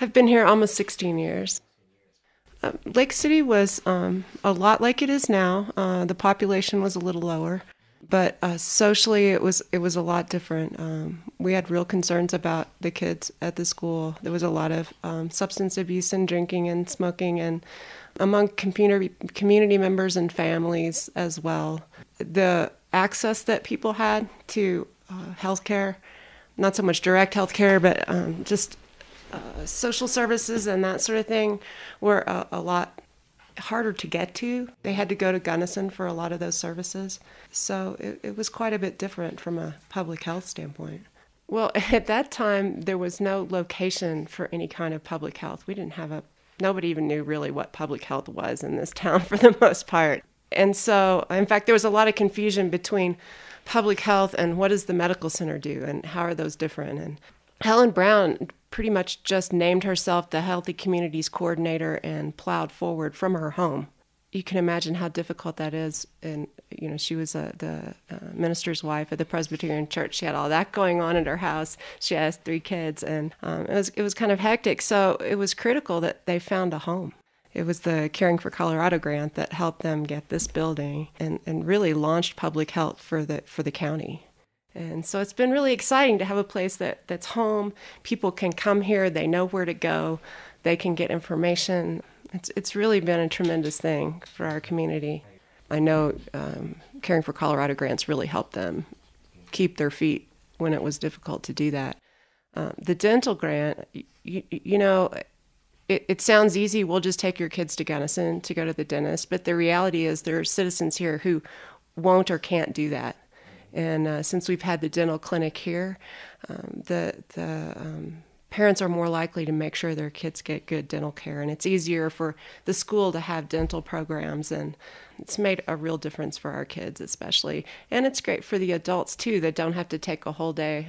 I've been here almost 16 years. Lake City was a lot like it is now. The population was a little lower, but socially it was a lot different. We had real concerns about the kids at the school. There was a lot of substance abuse and drinking and smoking, and among community members and families as well. The access that people had to health care, not so much direct health care, but just social services and that sort of thing were a lot harder to get to. They had to go to Gunnison for a lot of those services. So it was quite a bit different from a public health standpoint. Well, at that time, there was no location for any kind of public health. Nobody even knew really what public health was in this town for the most part. And so, in fact, there was a lot of confusion between public health and what does the medical center do and how are those different. And Helen Brown pretty much just named herself the Healthy Communities Coordinator and plowed forward from her home. You can imagine how difficult that is. And, she was the minister's wife at the Presbyterian Church. She had all that going on in her house. She has 3 kids, and it was kind of hectic. So it was critical that they found a home. It was the Caring for Colorado grant that helped them get this building and really launched public health for the county. And so it's been really exciting to have a place that's home. People can come here. They know where to go. They can get information. It's really been a tremendous thing for our community. I know Caring for Colorado grants really helped them keep their feet when it was difficult to do that. The dental grant, it sounds easy. We'll just take your kids to Gunnison to go to the dentist. But the reality is there are citizens here who won't or can't do that. And since we've had the dental clinic here, the parents are more likely to make sure their kids get good dental care. And it's easier for the school to have dental programs. And it's made a real difference for our kids especially. And it's great for the adults, too, that don't have to take a whole day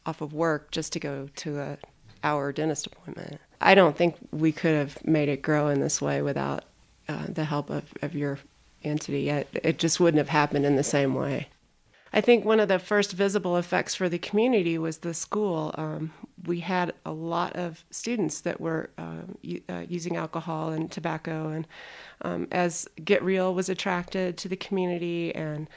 off of work just to go to an hour dentist appointment. I don't think we could have made it grow in this way without the help of your entity. It just wouldn't have happened in the same way. I think one of the first visible effects for the community was the school. We had a lot of students that were using alcohol and tobacco, and as Get Real was attracted to the community and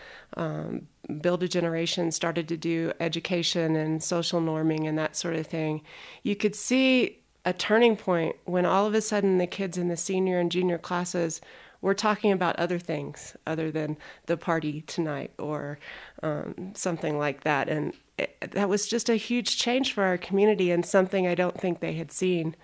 Build a Generation started to do education and social norming and that sort of thing, you could see a turning point when all of a sudden the kids in the senior and junior classes were talking about other things other than the party tonight or something like that. And that was just a huge change for our community and something I don't think they had seen.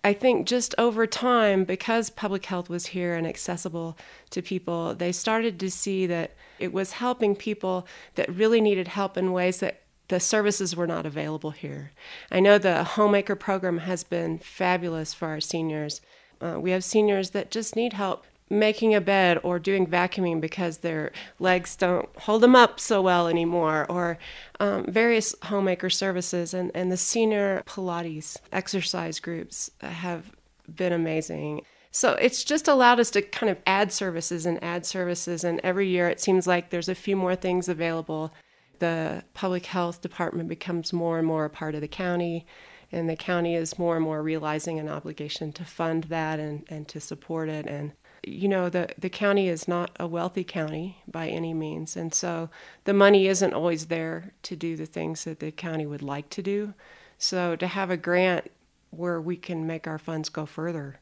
I think just over time, because public health was here and accessible to people, they started to see that it was helping people that really needed help in ways that the services were not available here. I know the Homemaker program has been fabulous for our seniors. We have seniors that just need help making a bed or doing vacuuming because their legs don't hold them up so well anymore, or various homemaker services. And the senior Pilates exercise groups have been amazing. So it's just allowed us to kind of add services, and every year it seems like there's a few more things available. The public health department becomes more and more a part of the county, and the county is more and more realizing an obligation to fund that and to support it. And, the county is not a wealthy county by any means. And so the money isn't always there to do the things that the county would like to do. So to have a grant where we can make our funds go further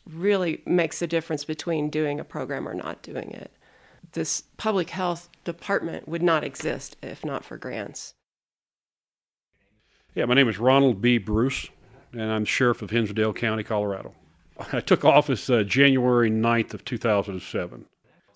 really makes the difference between doing a program or not doing it. This public health department would not exist if not for grants. Yeah, my name is Ronald B. Bruce, and I'm Sheriff of Hinsdale County, Colorado. I took office January 9th of 2007.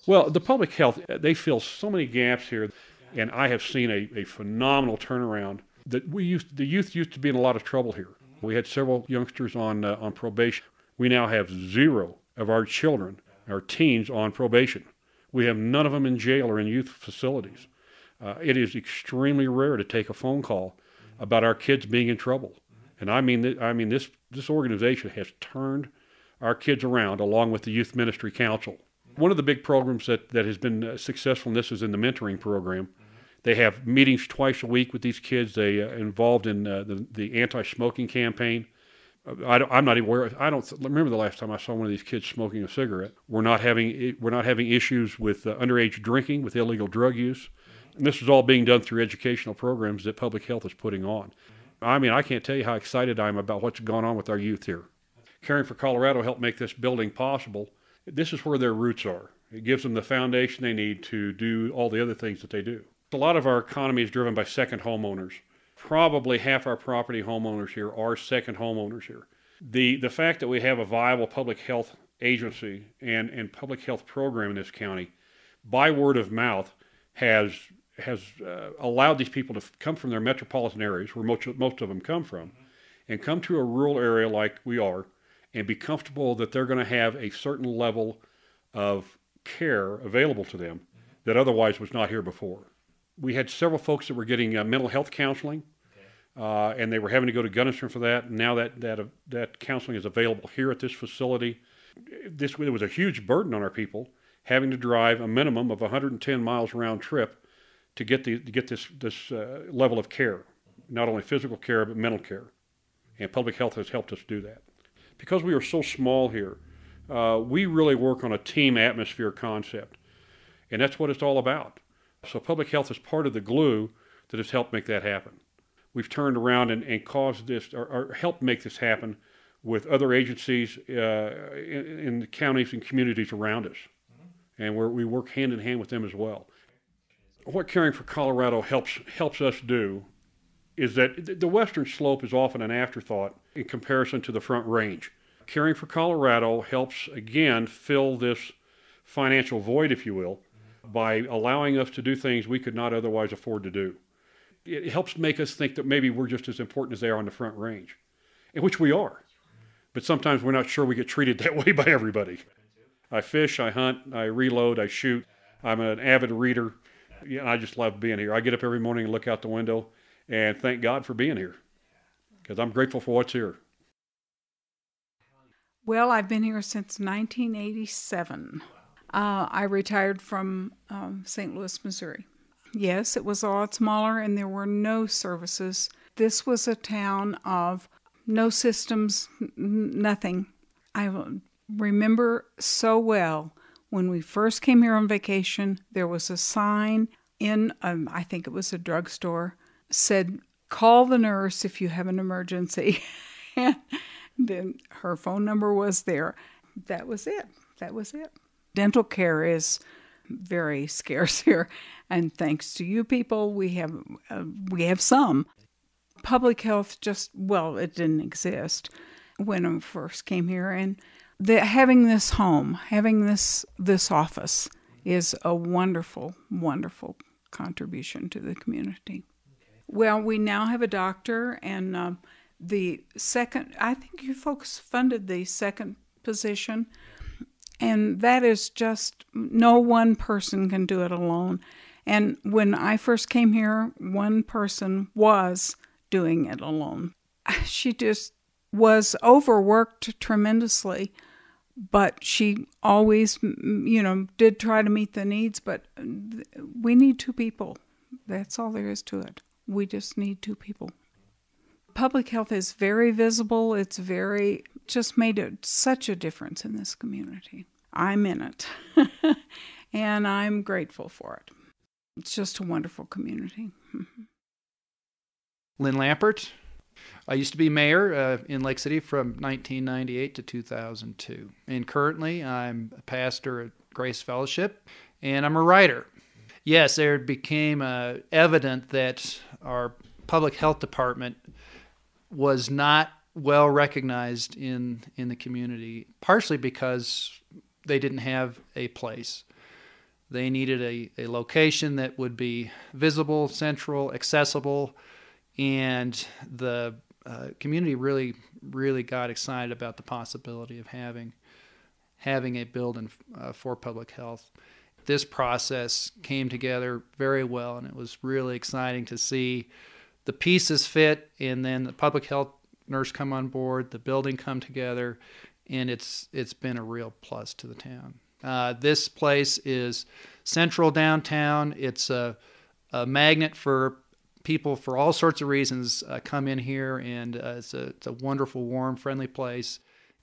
Well, the public health, they fill so many gaps here, and I have seen a phenomenal turnaround. The youth used to be in a lot of trouble here. We had several youngsters on probation. We now have 0 of our children, our teens, on probation. We have none of them in jail or in youth facilities. It is extremely rare to take a phone call about our kids being in trouble. And this organization has turned our kids around, along with the Youth Ministry Council. One of the big programs that has been successful in this is in the mentoring program. They have meetings twice a week with these kids. They involved in the anti-smoking campaign. I'm not even aware. I don't remember the last time I saw one of these kids smoking a cigarette. We're not having issues with underage drinking, with illegal drug use. And this is all being done through educational programs that public health is putting on. I mean, I can't tell you how excited I am about what's going on with our youth here. Caring for Colorado helped make this building possible. This is where their roots are. It gives them the foundation they need to do all the other things that they do. A lot of our economy is driven by second homeowners. Probably half our property homeowners here are second homeowners here. The fact that we have a viable public health agency and public health program in this county, by word of mouth, has allowed these people to come from their metropolitan areas, where most of them come from, and come to a rural area like we are, and be comfortable that they're going to have a certain level of care available to them that otherwise was not here before. We had several folks that were getting mental health counseling, and they were having to go to Gunnison for that. And now that counseling is available here at this facility. It was a huge burden on our people, having to drive a minimum of 110 miles round trip to get this level of care, not only physical care but mental care. And public health has helped us do that. Because we are so small here, we really work on a team atmosphere concept, and that's what it's all about. So public health is part of the glue that has helped make that happen. We've turned around and caused this, or helped make this happen with other agencies in the counties and communities around us. And we work hand in hand with them as well. What Caring for Colorado helps us do is that the western slope is often an afterthought in comparison to the Front Range. Caring for Colorado helps, again, fill this financial void, if you will, by allowing us to do things we could not otherwise afford to do. It helps make us think that maybe we're just as important as they are on the Front Range, in which we are. But sometimes we're not sure we get treated that way by everybody. I fish, I hunt, I reload, I shoot. I'm an avid reader. Yeah, I just love being here. I get up every morning and look out the window and thank God for being here, because I'm grateful for what's here. Well, I've been here since 1987. I retired from St. Louis, Missouri. Yes, it was a lot smaller and there were no services. This was a town of no systems, nothing. I remember so well when we first came here on vacation, there was a sign in, I think it was a drugstore, said, "Call the nurse if you have an emergency." And then her phone number was there. That was it. Dental care is very scarce here, and thanks to you people, we have some. Public health it didn't exist when I first came here, and having this home, having this office is a wonderful, wonderful contribution to the community. Well, we now have a doctor, and the second, I think you folks funded the second position, and that is just, no one person can do it alone. And when I first came here, one person was doing it alone. She just was overworked tremendously, but she always, did try to meet the needs, but we need two people. That's all there is to it. We just need two people. Public health is very visible. It's just made such a difference in this community. I'm in it, and I'm grateful for it. It's just a wonderful community. Lynn Lampert. I used to be mayor in Lake City from 1998 to 2002. And currently I'm a pastor at Grace Fellowship, and I'm a writer. Yes, there became evident that our public health department was not well recognized in the community, partially because they didn't have a place. They needed a location that would be visible, central, accessible, and the community really, really got excited about the possibility of having a building for public health. This process came together very well, and it was really exciting to see the pieces fit, and then the public health nurse come on board, the building come together, and it's been a real plus to the town. This place is central downtown. It's a magnet for People for all sorts of reasons come in here, and it's a wonderful, warm, friendly place.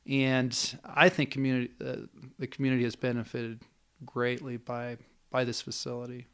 And I think the community has benefited greatly by this facility.